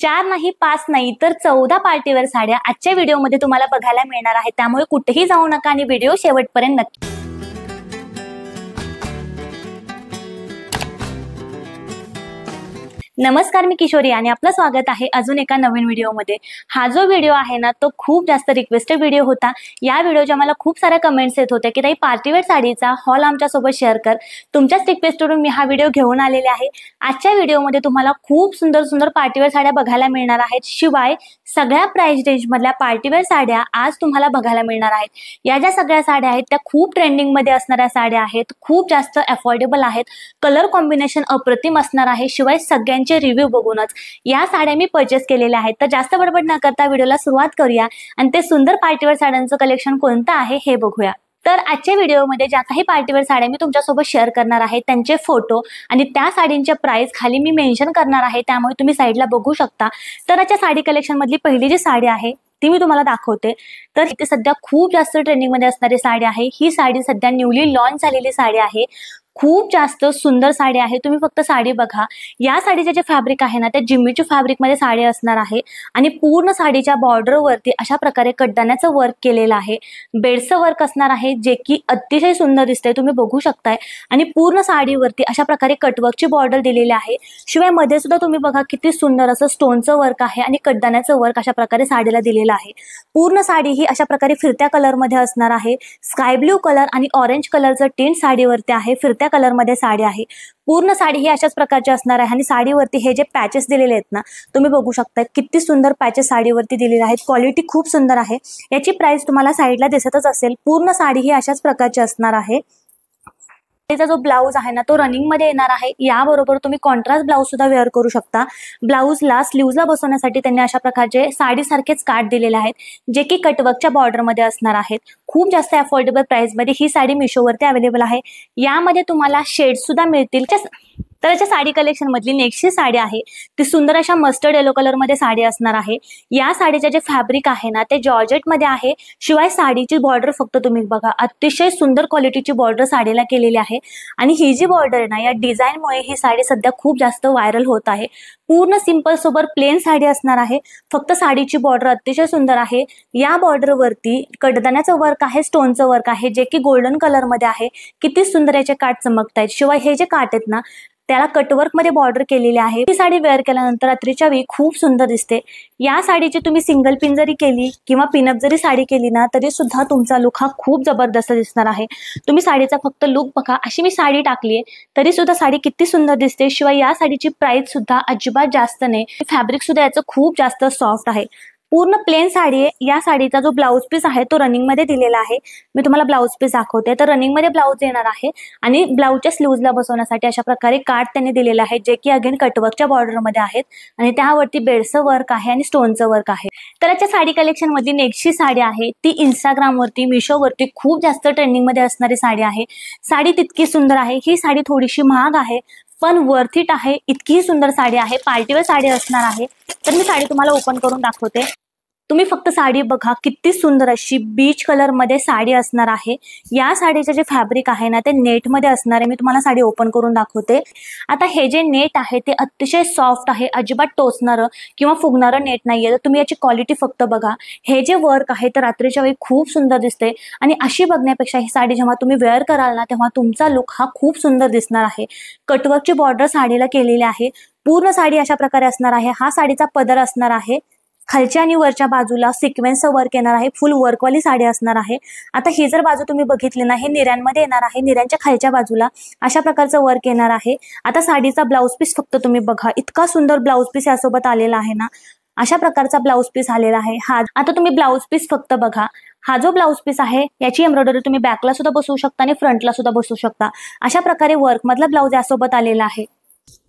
4 नाही 5 नाही तर 14 पार्टीवेअर साड्या आजच्या व्हिडिओमध्ये तुम्हाला बघायला मिळणार आहेत, त्यामुळे कुठेही जाऊ नका आणि व्हिडिओ शेवटपर्यंत नक्की नमस्कार, मी किशोरी आणि आपलं स्वागत आहे अजून एका नवीन व्हिडिओमध्ये। हा जो व्हिडिओ आहे ना तो खूप जास्त रिक्वेस्टेड व्हिडिओ होता। या व्हिडिओच्या मला खूप सारे कमेंट्स येत होते की ताई पार्टीवेअर साडीचा हॉल आमच्या सोबत शेअर कर। तुमच्याच रिक्वेस्टवरून मी हा व्हिडिओ घेऊन आलेले आहे। आजच्या व्हिडिओमध्ये तुम्हाला खूप सुंदर सुंदर पार्टीवेअर साड्या बघायला मिळणार आहेत, शिवाय सगळ्या प्राइस रेंज मधल्या पार्टीवेअर साड्या आज तुम्हाला बघायला मिळणार आहेत। या ज्या सगळ्या साड्या आहेत त्या खूप ट्रेंडिंग मध्ये असणाऱ्या साड्या आहेत, खूप जास्त अफोर्डेबल आहेत, कलर कॉम्बिनेशन अप्रतिम असणार आहे, शिवाय सगळ्यांचे रिव्ह्यू बघूनच या साड्या मी परचेस केलेल्या आहेत। तर जास्त बडबड न करता व्हिडिओला सुरुवात करूया आणि ते सुंदर पार्टीवेअर साड्यांचं कलेक्शन कोणतं आहे हे बघूया। तर आजच्या व्हिडिओमध्ये ज्या काही पार्टीवेअर साड्या मी तुमच्यासोबत शेअर करणार आहे त्यांचे फोटो आणि त्या साडींचे प्राइस खाली मी मेन्शन करणार आहे, त्यामुळे तुम्ही साईडला बघू शकता। तर आजच्या साडी कलेक्शन मधली पहिली जी साडी आहे ती मी तुम्हाला दाखवते। तर इथे सध्या खूप जास्त ट्रेंडिंग मध्ये असणारी साडी आहे। ही साडी सध्या न्यूली लॉन्च झालेली साडी आहे, खूप जास्त सुंदर साडी आहे। तुम्ही फक्त साडी बघा। या साडीचे जे फॅब्रिक आहे ना ते जिम्मीचू फॅब्रिक मध्ये साडी असणार आहे आणि पूर्ण साडीच्या बॉर्डर वरती अशा प्रकारे कड्डाण्याचं वर्क केलेलं आहे, बेडचं वर्क असणार आहे जे की अतिशय सुंदर दिसते, तुम्ही बघू शकताय। आणि पूर्ण साडीवरती अशा प्रकारे कटवर्कची बॉर्डर दिलेली आहे, शिवाय मध्ये सुद्धा तुम्ही बघा किती सुंदर असं स्टोनचं वर्क आहे आणि कड्डाण्याचं वर्क अशा प्रकारे साडीला दिलेलं आहे। पूर्ण साडी ही अशा प्रकारे फिरत्या कलर मध्ये असणार आहे, स्काय ब्ल्यू कलर आणि ऑरेंज कलरचं टिंट साडीवरती आहे, फिरत्या कलर मध्ये साडी आहे। पूर्ण साडी ही अशाच प्रकारची असणार आहे आणि साडीवरती हे जे पॅचेस दिलेले आहेत ना तुम्ही बघू शकता, किती सुंदर पॅचेस साडीवरती दिलेले आहेत, क्वालिटी खूप सुंदर आहे। याची प्राइस तुम्हाला साईडला दिसतच असेल। पूर्ण साडी ही अशाच प्रकारची असणार आहे। साडीचा जो ब्लाउज आहे ना तो रनिंग मध्ये येणार आहे, याबरोबर तुम्ही कॉन्ट्रास्ट ब्लाउज सुद्धा वेअर करू शकता। ब्लाउजला स्लीव्हजला बसवण्यासाठी त्यांनी अशा प्रकारचे साडीसारखेच काठ दिलेले आहेत जे की कटवर्कच्या बॉर्डर मध्ये असणार आहेत। खूप जास्त अफोर्डेबल प्राइस मध्ये ही साडी मिशोवरती अवेलेबल आहे। यामध्ये तुम्हाला शेड सुद्धा मिळतील। तर याच्या साडी कलेक्शन मधली नेक्स्ट साडी आहे ती सुंदर अशा मस्टर्ड येलो कलर मध्ये साडी असणार आहे। या साडीचे जे फॅब्रिक आहे ना ते जॉर्जेट मध्ये आहे, शिवाय साडीची बॉर्डर फक्त तुम्ही बघा, अतिशय सुंदर क्वालिटीची बॉर्डर साडीला केलेली आहे। आणि ही जी बॉर्डर आहे ना या डिझाईनमुळे ही साडी सध्या खूप जास्त व्हायरल होत आहे। पूर्ण सिंपल सोबर प्लेन साडी असणार आहे, फक्त साडीची बॉर्डर अतिशय सुंदर आहे। या बॉर्डर वरती कडदाण्याचं वर्क आहे, स्टोनचं वर्क आहे जे की गोल्डन कलर मध्ये आहे। किती सुंदर याचे काठ चमकतायत, शिवाय हे जे काठ आहेत ना त्याला कटवर्क मध्ये बॉर्डर केलेली आहे। ही साडी वेअर केल्यानंतर रात्रीच्या वेळी खूप सुंदर दिसते। या साडीची तुम्ही सिंगल पिन जरी केली किंवा पिनअप जरी साडी केली ना तरी सुद्धा तुमचा लुक हा खूप जबरदस्त दिसणार आहे। तुम्ही साडीचा फक्त लुक बघा, अशी मी साडी टाकली आहे तरी सुद्धा साडी किती सुंदर दिसते। शिवाय या साडीची प्राइस सुद्धा अजिबात जास्त नाही, फॅब्रिक सुद्धा याचं खूप जास्त सॉफ्ट आहे। पूर्ण प्लेन साडी आहे। या साडीचा जो ब्लाउज पीस आहे तो रनिंग मध्ये दिलेला आहे, मी तुम्हाला ब्लाउज पीस दाखवते। तर रनिंग मध्ये ब्लाउज येणार आहे आणि ब्लाउजच्या स्लीव्हजला बसवण्यासाठी अशा प्रकारे काठ त्यांनी दिलेला आहे जे की अगेन कटवर्कच्या बॉर्डर मध्ये आहेत आणि त्यावरती बेडचं वर्क आहे आणि स्टोनचं वर्क आहे। तर याच्या साडी कलेक्शन मधली नेक्स्ट साडी आहे ती इंस्टाग्राम वरती मिशोवरती खूप जास्त ट्रेंडिंग मध्ये असणारी साडी आहे। साडी तितकी सुंदर आहे। ही साडी थोडीशी महाग आहे पण वर्थ इट आहे, इतकी सुंदर साडी आहे, पार्टीवेअर साडी असणार आहे। तर मी साडी तुम्हाला ओपन करून दाखवते। तुम्ही फक्त साडी बघा, किती सुंदर अशी बीच कलर मध्ये साडी असणार आहे। या साडीचे जे फॅब्रिक आहे ना ते नेट मध्ये असणार आहे। मी तुम्हाला साडी ओपन करून दाखवते। आता हे जे नेट आहे ते अतिशय सॉफ्ट आहे, अजिबात टोचणारं किंवा फुगणारं नेट नाहीये। तर तुम्ही याची क्वालिटी फक्त बघा। हे जे वर्क आहे तर रात्रीच्या वेळी खूप सुंदर दिसते आणि अशी बघण्यापेक्षा ही साडी जेव्हा तुम्ही वेअर कराल ना तेव्हा तुमचा लुक हा खूप सुंदर दिसणार आहे। कटवर्कची बॉर्डर साडीला केलेली आहे। पूर्ण साडी अशा प्रकारे असणार आहे। हा साडीचा पदर असणार आहे, खालच्या आणि वरच्या बाजूला सिक्वेन्सचं वर्क येणार आहे, फुल वर्कवाली साडी असणार आहे। आता ही जर बाजू तुम्ही बघितली ना हे निऱ्यांमध्ये येणार आहे, निऱ्यांच्या खालच्या बाजूला अशा प्रकारचं वर्क येणार आहे। आता साडीचा ब्लाउज पीस फक्त तुम्ही बघा, इतका सुंदर ब्लाउज पीस यासोबत आलेला आहे ना, अशा प्रकारचा ब्लाउज पीस आलेला आहे। हा आता तुम्ही ब्लाउज पीस फक्त बघा, हा जो ब्लाउज पीस आहे याची एम्ब्रॉयडरी तुम्ही बॅकला सुद्धा बसवू शकता आणि फ्रंटला सुद्धा बसवू शकता। अशा प्रकारे वर्क मधला ब्लाउज यासोबत आलेला आहे।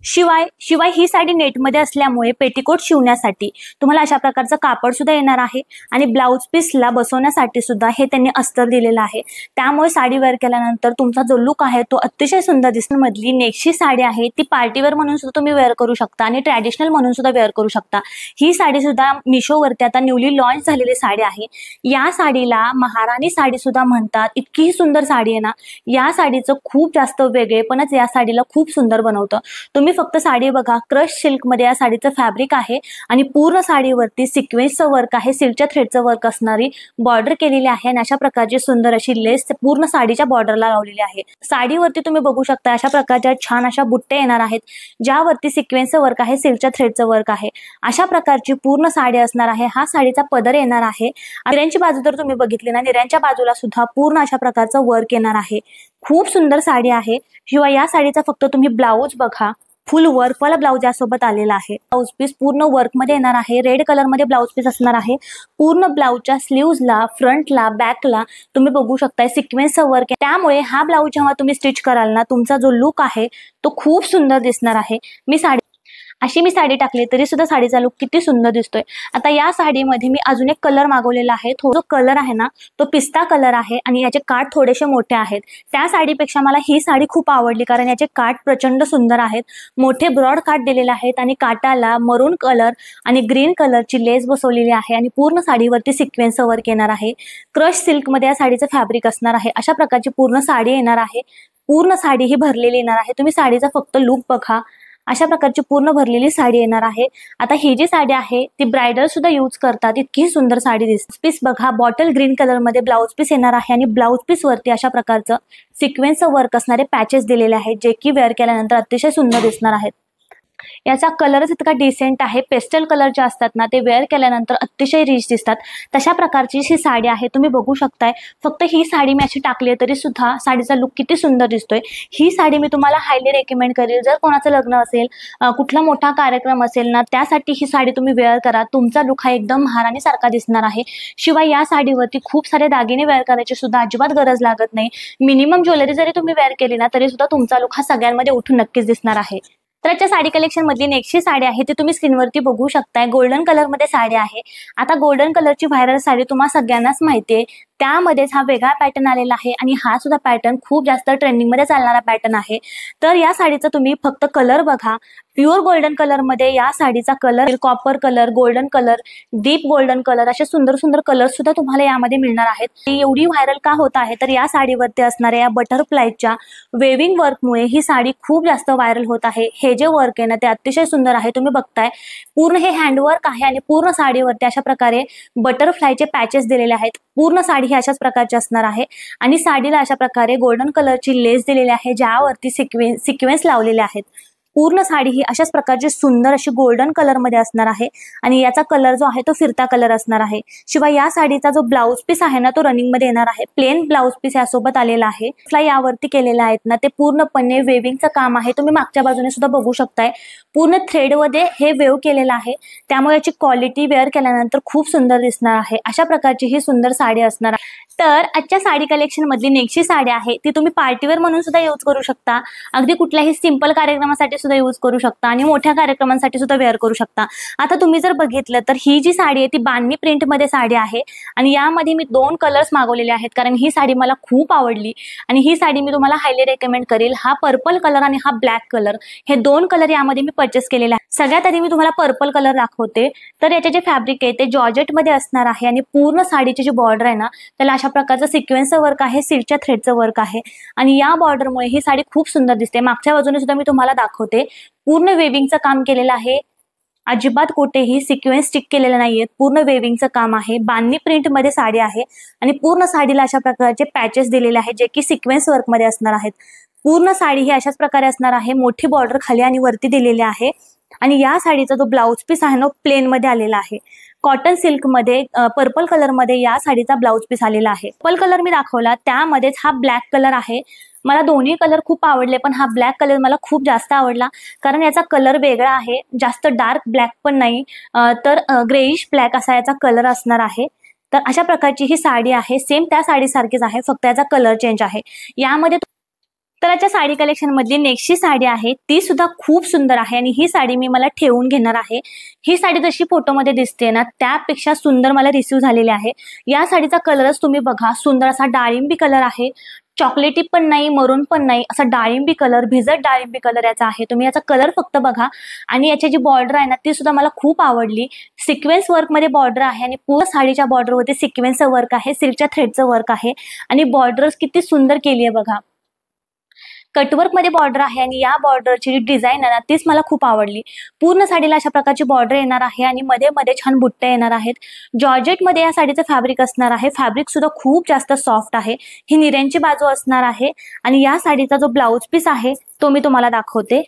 शिवाय ही साडी नेटमध्ये असल्यामुळे पेटीकोट शिवण्यासाठी तुम्हाला अशा प्रकारचं कापड सुद्धा येणार आहे आणि ब्लाउज पीसला बसवण्यासाठी सुद्धा हे त्यांनी अस्तर दिलेलं आहे। त्यामुळे साडी वेअर केल्यानंतर तुमचा जो लुक आहे तो अतिशय सुंदर दिसणार। मधली नेक्स्ट साडी आहे ती पार्टीवेअर म्हणून सुद्धा तुम्ही वेअर करू शकता आणि ट्रॅडिशनल म्हणून सुद्धा वेअर करू शकता। ही साडी सुद्धा मिशोवरती आता न्यूली लॉन्च झालेली साडी आहे। या साडीला महाराणी साडी सुद्धा म्हणतात, इतकी सुंदर साडी आहे ना। या साडीचं खूप जास्त वेगळेपणच या साडीला खूप सुंदर बनवतं। तुम्ही फक्त साडी बघा, क्रश सिल्क मध्ये या साडीचं फॅब्रिक आहे आणि पूर्ण साडीवरती सिक्वेन्सचं वर्क आहे, सिल्कच्या थ्रेडचं वर्क असणारी बॉर्डर केलेली आहे आणि अशा प्रकारची सुंदर अशी लेस पूर्ण साडीच्या बॉर्डरला लावलेली आहे। साडीवरती तुम्ही बघू शकता अशा प्रकारच्या छान अशा बुट्टे येणार आहेत, ज्यावरती सिक्वेन्सचं वर्क आहे, सिल्कच्या थ्रेडचं वर्क आहे। अशा प्रकारची पूर्ण साडी असणार आहे। हा साडीचा पदर येणार आहे। निऱ्यांची बाजू जर तुम्ही बघितली ना, निऱ्यांच्या बाजूला सुद्धा पूर्ण अशा प्रकारचं वर्क येणार आहे। खूप सुंदर साडी आहे। शिवाय या साडीचा फक्त तुम्ही ब्लाऊज बघा, फुल वर्क वाला ब्लाऊज यासोबत आलेला आहे। ब्लाऊज पीस पूर्ण वर्क मध्ये येणार आहे, रेड कलर मध्ये ब्लाऊज पीस असणार आहे। पूर्ण ब्लाऊजच्या स्लीव्हजला, फ्रंटला, बॅकला तुम्ही बघू शकताय सिक्वेन्सचं वर्क आहे। त्यामुळे हा ब्लाऊज जेव्हा तुम्ही स्टिच कराल ना, तुमचा जो लुक आहे तो खूप सुंदर दिसणार आहे। मी साडी टाकली तरी सुद्धा साडीचा लुक किती सुंदर दिसतोय। आता या साडीमध्ये मी अजून एक कलर मागवलेला आहे। जो कलर आहे ना तो पिस्ता कलर आहे आणि याचे काठ थोडेसे मोठे आहेत। त्या साडीपेक्षा मला ही साडी खूप आवडली, कारण याचे काठ प्रचंड सुंदर आहेत। मोठे ब्रॉड काठ दिलेले आहेत आणि काठाला मरून कलर आणि ग्रीन कलरची लेस बसवलेली आहे आणि पूर्ण साडीवरती सिक्वेन्सचं वर्क येणार आहे। क्रश सिल्क मध्ये या साडीचं फॅब्रिक असणार आहे। अशा प्रकारची पूर्ण साडी येणार आहे। पूर्ण साडी ही भरलेली येणार आहे। तुम्ही साडीचा फक्त लुक बघा, अशा प्रकारची पूर्ण भरलेली साडी येणार आहे। आता ही जी साडी आहे ती ब्रायडल सुद्धा यूज करतात, इतकी सुंदर साडी दिसते। पीस बघा, बॉटल ग्रीन कलर मध्ये ब्लाऊज पीस येणार आहे आणि ब्लाऊज पीस वरती अशा प्रकारचं सिक्वेन्सचं वर्क असणारे पॅचेस दिलेले आहेत, जे की वेअर केल्यानंतर अतिशय सुंदर दिसणार आहेत। याचा कलरच इतका डिसेंट आहे, पेस्टल कलर जे असतात ना ते वेअर केल्यानंतर अतिशय रिच दिसतात। तशा प्रकारची ही साडी आहे, तुम्ही बघू शकताय। फक्त ही साडी मी अशी टाकली तरी सुद्धा साडीचा लुक किती सुंदर दिसतोय। ही साडी मी तुम्हाला हायली रेकमेंड करेल। जर कोणाचं लग्न असेल, कुठला मोठा कार्यक्रम असेल ना, त्यासाठी ही साडी तुम्ही वेअर करा, तुमचा लुक हा एकदम महाराणी सारखा दिसणार आहे। शिवाय या साडीवरती खूप सारे दागिने वेअर करायची सुद्धा अजिबात गरज लागत नाही। मिनिमम ज्वेलरी जरी तुम्ही वेअर केली ना तरी सुद्धा तुमचा लुक हा सगळ्यांमध्ये उठून नक्कीच दिसणार आहे। तर आजच्या साडी कलेक्शन मधली नेक्स्ट साडी आहे ती तुम्ही स्क्रीनवरती बघू शकताय। गोल्डन कलर मध्ये साडी आहे। आता गोल्डन कलरची व्हायरल साडी तुम्हाला सगळ्यांनाच माहिती आहे, त्यामध्येच हा वेगळा पॅटर्न आलेला आहे आणि हा सुद्धा पॅटर्न खूप जास्त ट्रेंडिंग मध्ये चालणारा पॅटर्न आहे। तर या साडीचा तुम्ही फक्त कलर बघा, प्युअर गोल्डन कलर मध्ये या साडीचा colour, copper colour, golden colour, deep golden colour, असे सुंदर सुंदर कलर सुद्धा तुम्हाला यामध्ये मिळणार आहेत। एवढी व्हायरल का होत आहे तर या साडीवरती असणाऱ्या या बटरफ्लायच्या वेविंग वर्कमुळे ही साडी खूप जास्त व्हायरल होत आहे। हे जे वर्क आहे ना ते अतिशय सुंदर आहे, तुम्ही बघताय। पूर्ण हे हँडवर्क आहे आणि पूर्ण साडीवरती अशा प्रकारे बटरफ्लायचे पॅचेस दिलेले आहेत। पूर्ण साडी ही अशाच प्रकारची असणार आहे आणि साडीला अशा प्रकारे गोल्डन कलरची लेस दिलेली आहे, ज्यावरती सिक्वेन्स लावलेले आहेत। पूर्ण साडी ही अशाच प्रकारची सुंदर अशी गोल्डन कलर मध्ये असणार आहे आणि याचा कलर जो आहे तो फिरता कलर असणार आहे। शिवाय या साडीचा जो ब्लाऊज पीस आहे ना तो रनिंग मध्ये येणार आहे, प्लेन ब्लाऊज पीस यासोबत आलेला आहे। यावरती केलेला आहेत ना ते पूर्णपणे वेविंगचं काम आहे, तुम्ही मागच्या बाजूने सुद्धा बघू शकताय। पूर्ण थ्रेड मध्ये हे वेव केलेलं आहे, त्यामुळे याची क्वालिटी वेअर केल्यानंतर खूप सुंदर दिसणार आहे। अशा प्रकारची ही सुंदर साडी असणार आहे। तर आजच्या साडी कलेक्शन मधली नेक्स्ट साडी आहे ती तुम्ही पार्टीवेअर म्हणून सुद्धा यूज करू शकता, अगदी कुठल्याही सिंपल कार्यक्रमासाठी सुद्धा यूज करू शकता आणि मोठ्या कार्यक्रमांसाठी सुद्धा वेअर करू शकता। आता तुम्ही जर बघितलं तर ही जी साडी आहे ती बांधणी प्रिंट मध्ये साडी आहे आणि यामध्ये मी 2 कलर्स मागवलेले आहेत, कारण ही साडी मला खूप आवडली आणि ही साडी मी तुम्हाला हायली रेकमेंड करेल। हा पर्पल कलर आणि हा ब्लॅक कलर, हे 2 कलर यामध्ये मी परचेस केलेले आहेत। सगळ्यात आधी मी तुम्हाला पर्पल कलर दाखवते। तर याचे जे फॅब्रिक आहे ते जॉर्जेट मध्ये असणार आहे आणि पूर्ण साडीची जी बॉर्डर आहे ना त्याला अशा प्रकारचं सिक्वेन्सचं वर्क आहे, सिल्कच्या थ्रेडचं वर्क आहे आणि या बॉर्डरमुळे ही साडी खूप सुंदर दिसते। मागच्या बाजूने सुद्धा मी तुम्हाला दाखवते, पूर्ण वेविंगचं काम केलेलं आहे, अजिबात कुठेही सिक्वेन्स स्टिक केलेले नाहीयेत, पूर्ण वेविंगचं काम आहे। बांधणी प्रिंट मध्ये साडी आहे आणि पूर्ण साडीला अशा प्रकारचे पॅचेस दिलेले आहेत, जे की सिक्वेन्स वर्क मध्ये असणार आहेत। पूर्ण साडी ही अशाच प्रकारे असणार आहे, मोठी बॉर्डर खाली आणि वरती दिलेली आहे आणि या साडीचा जो ब्लाऊज पीस आहे ना प्लेन मध्ये आलेला आहे। कॉटन सिल्क मध्ये पर्पल कलर मध्ये या साडीचा ब्लाऊज पीस आलेला आहे। पर्पल कलर मी दाखवला त्यामध्येच हा ब्लॅक कलर आहे। मला दोन्ही कलर खूप आवडले, पण हा ब्लॅक कलर मला खूप जास्त आवडला, कारण याचा कलर वेगळा आहे, जास्त डार्क ब्लॅक पण नाही, तर ग्रेइश ब्लॅक असा याचा कलर असणार आहे। तर अशा प्रकारची ही साडी आहे, सेम त्या साडीसारखीच आहे, फक्त याचा कलर चेंज आहे यामध्ये। तर आजच्या साडी कलेक्शन मधली नेक्स्ट साडी आहे ती सुद्धा खूप सुंदर आहे आणि ही साडी मी मला ठेवून घेणार आहे। ही साडी जशी फोटोमध्ये दिसते ना त्यापेक्षा सुंदर मला रिसीव झालेली आहे। या साडीचा कलरच तुम्ही बघा, सुंदर असा डाळिंबी कलर आहे, चॉकलेटी पण नाही, मरून पण नाही, असा डाळिंबी कलर, भिजत डाळिंबी कलर याचा आहे। तुम्ही याचा कलर फक्त बघा आणि याची जी बॉर्डर आहे ना ती सुद्धा मला खूप आवडली। सिक्वेन्स वर्क मध्ये बॉर्डर आहे आणि पूर्ण साडीच्या बॉर्डरवरती सिक्वेन्सचं वर्क आहे, सिल्कच्या थ्रेडचं वर्क आहे आणि बॉर्डर्स किती सुंदर केली आहे बघा। कटवर्क मध्ये बॉर्डर आहे आणि या बॉर्डरची जी डिझाईन आहे ना तीच मला खूप आवडली। पूर्ण साडीला अशा प्रकारची बॉर्डर येणार आहे आणि मध्ये मध्ये छान बुट्टे येणार आहेत। जॉर्जेट मध्ये या साडीचं फॅब्रिक असणार आहे। फॅब्रिक सुद्धा खूप जास्त सॉफ्ट आहे। ही निऱ्यांची बाजू असणार आहे आणि या साडीचा जो ब्लाउज पीस आहे तो मी तुम्हाला दाखवते।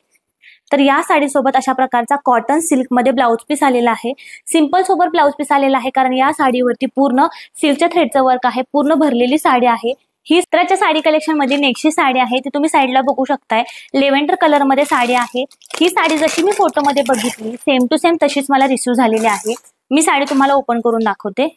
तर या साडीसोबत अशा प्रकारचा कॉटन सिल्क मध्ये ब्लाउज पीस आलेला आहे। सिंपल सोबत ब्लाउज पीस आलेला आहे कारण या साडीवरती पूर्ण सिल्कच्या थ्रेडचं वर्क आहे। पूर्ण भरलेली साडी आहे। ही चित्राच्या साडी कलेक्शन मध्ये नेक्स्ट साडी आहे ती तुम्ही साईडला बघू शकताय। लेव्हेंडर कलर मध्ये साडी आहे। ही साडी जशी मी फोटो मध्ये बघितली सेम टू सेम तशीच मला रिसीव झालेली आहे। मी साडी तुम्हाला ओपन करून दाखवते।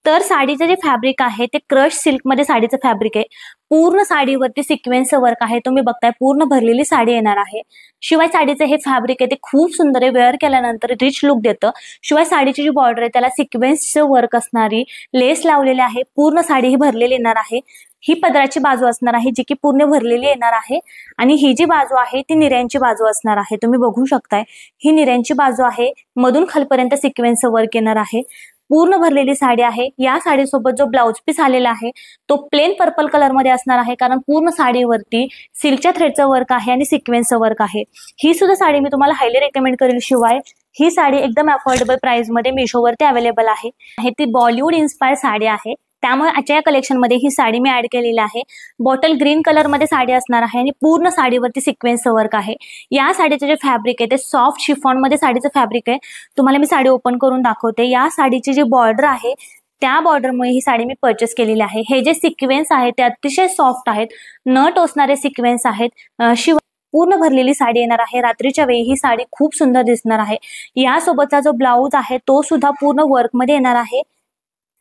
तर साडीचे जे फॅब्रिक आहे ते क्रश सिल्क मध्ये साडीचं फॅब्रिक आहे। पूर्ण साडीवरती सिक्वेन्सचं वर्क आहे। तुम्ही बघताय पूर्ण भरलेली साडी येणार आहे। शिवाय साडीचे हे फॅब्रिक आहे ते खूप सुंदर आहे। वेअर केल्यानंतर रिच लुक देतं। शिवाय साडीची जी बॉर्डर आहे त्याला सिक्वेन्सचं वर्क असणारी लेस लावलेली आहे। पूर्ण साडी ही भरलेली येणार आहे। ही पदराची बाजू असणार आहे जी की पूर्ण भरलेली येणार आहे आणि ही जी बाजू आहे ती निऱ्यांची बाजू असणार आहे। तुम्ही बघू शकताय ही निऱ्यांची बाजू आहे। मधून खालपर्यंत सिक्वेन्सचं वर्क येणार आहे। पूर्ण भरलेली साडी आहे। या साडीसोबत जो ब्लाउज पीस आलेला आहे तो प्लेन पर्पल कलर मध्ये असणार आहे कारण पूर्ण साडीवरती सिल्कच्या थ्रेडचं वर्क आहे आणि सिक्वेन्सचं वर्क आहे। ही सुद्धा साडी मी तुम्हाला हायली रेकमेंड करेल। शिवाय ही साडी एकदम अफोर्डेबल प्राइस मध्ये मीशोवरती अवेलेबल आहे। ती बॉलिवूड इन्स्पायर्ड साडी आहे त्यामुळे आजच्या कलेक्शन मध्ये ही साडी मी ऍड केलेली आहे। बॉटल ग्रीन कलर मध्ये साडी असणार आहे आणि पूर्ण साडीवरती सिक्वेन्सचं वर्क आहे। या साडीचे जे फॅब्रिक आहे ते सॉफ्ट शिफॉन मध्ये साडीचं फॅब्रिक आहे। तुम्हाला मी साडी ओपन करून दाखवते। या साडीची जी बॉर्डर आहे त्या बॉर्डरमुळे ही साडी मी परचेस केलेली आहे। हे जे सिक्वेन्स आहेत ते अतिशय सॉफ्ट आहेत। न टोचणारे सिक्वेन्स आहेत। शिवाय पूर्ण भरलेली साडी येणार आहे। रात्रीच्या वेळी ही साडी खूप सुंदर दिसणार आहे। यासोबतचा जो ब्लाउज आहे तो सुद्धा पूर्ण वर्क मध्ये येणार आहे।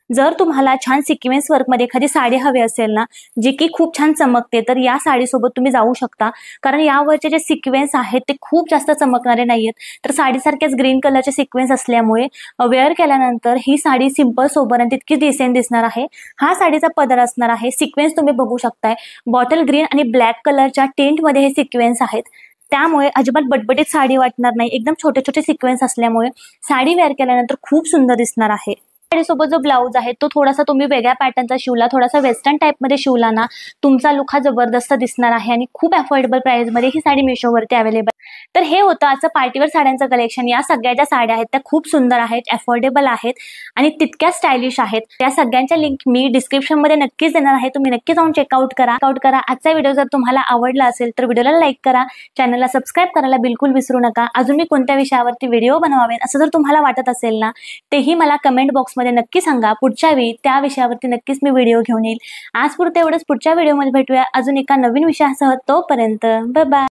जर तुम्हाला छान सिक्वेन्स वर्क मध्ये एखादी साडी हवी असेल ना जी की खूप छान चमकते तर या साडीसोबत तुम्ही जाऊ शकता कारण यावरचे जे सिक्वेन्स आहेत ते खूप जास्त चमकणारे नाहीयेत। तर साडीसारखेच ग्रीन कलरचे सिक्वेन्स असल्यामुळे वेअर केल्यानंतर ही साडी सिंपल सोबर आणि तितकी डिसेंट दिसणार आहे। हा साडीचा पदर असणार आहे। सिक्वेन्स तुम्ही बघू शकताय बॉटल ग्रीन आणि ब्लॅक कलरच्या टेंट मध्ये हे सिक्वेन्स आहेत त्यामुळे अजिबात बटबटीत साडी वाटणार नाही। एकदम छोटे छोटे सिक्वेन्स असल्यामुळे साडी वेअर केल्यानंतर खूप सुंदर दिसणार आहे। साडीसोबत जो ब्लाउज आहे तो थोडासा तुम्ही वेगळ्या पॅटर्नचा शिवला थोडासा वेस्टर्न टाइप मध्ये शिवला ना तुमचा लुक हा जबरदस्त दिसणार आहे आणि खूप अफोर्डेबल प्राइस मध्ये ही साडी मीशोवरती अवेलेबल। तर हे होतं आजचं पार्टीवेअर साड्यांचं कलेक्शन। या सगळ्या ज्या साड्या आहेत त्या खूप सुंदर आहेत, अफोर्डेबल आहेत आणि तितक्या स्टायलिश आहेत। त्या सगळ्यांच्या लिंक मी डिस्क्रिप्शन मध्ये नक्कीच देणार आहे। तुम्ही नक्की जाऊन चेकआउट करा। आजचा व्हिडिओ जर तुम्हाला आवडला असेल तर व्हिडिओला लाईक करा, चॅनलला सबस्क्राईब करायला बिलकुल विसरू नका। अजून मी कोणत्या विषयावरती व्हिडिओ बनवावे असं जर तुम्हाला वाटत असेल ना तेही मला कमेंट बॉक्स मध्ये नक्की सांगा। पुढच्या वेळी त्या विषयावरती नक्कीच मी व्हिडिओ घेऊन येईल। आज पुरते एवढंच। पुढच्या व्हिडिओमध्ये भेटूया अजून एका नवीन विषयासह। तोपर्यंत बाय बाय।